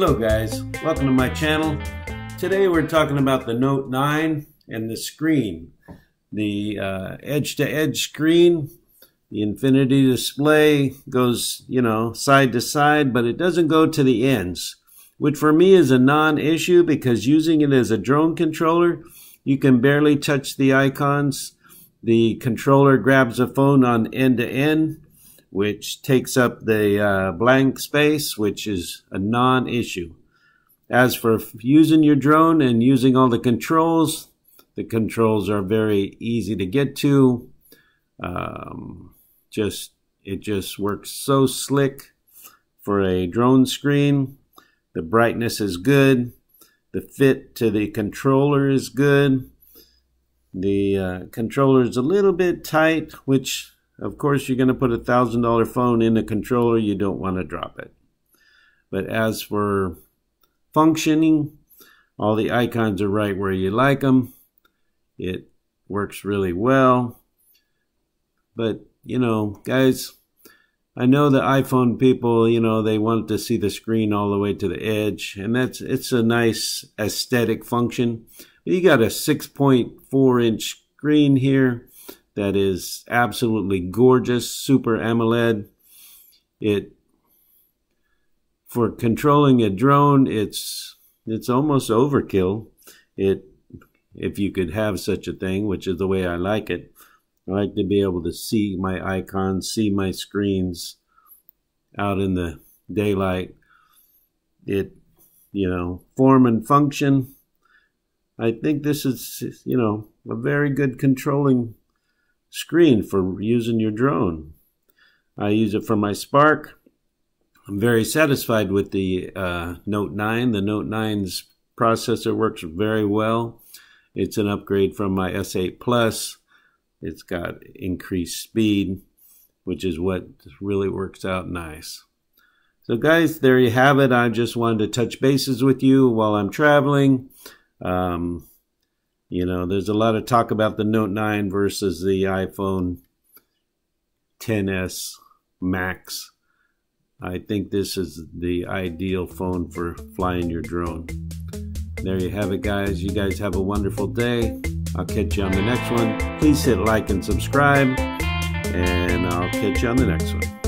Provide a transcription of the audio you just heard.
Hello guys, welcome to my channel. Today we're talking about the Note 9 and the screen. The edge-to-edge screen, the infinity display goes, side to side, but it doesn't go to the ends, which for me is a non-issue because using it as a drone controller, you can barely touch the icons. The controller grabs the phone on end to end, which takes up the blank space, which is a non-issue. As for using your drone and using all the controls are very easy to get to. It just works so slick for a drone screen. The brightness is good. The fit to the controller is good. The controller is a little bit tight, which of course you're going to put a $1,000 phone in the controller, you don't want to drop it. But as for functioning, all the icons are right where you like them. It works really well. But, guys, I know the iPhone people, they want to see the screen all the way to the edge, and it's a nice aesthetic function. You got a 6.4-inch screen here that is absolutely gorgeous, super AMOLED. For controlling a drone, it's almost overkill. If you could have such a thing, which is the way I like it. I like to be able to see my icons, see my screens out in the daylight. Form and function. I think this is, a very good controlling screen for using your drone. I use it for my Spark. I'm very satisfied with the Note 9. The Note 9's processor works very well. It's an upgrade from my S8 Plus. It's got increased speed, which is what really works out nice. So guys, there you have it. I just wanted to touch bases with you while I'm traveling. There's a lot of talk about the Note 9 versus the iPhone XS Max. I think this is the ideal phone for flying your drone. There you have it, guys. You guys have a wonderful day. I'll catch you on the next one. Please hit like and subscribe, and I'll catch you on the next one.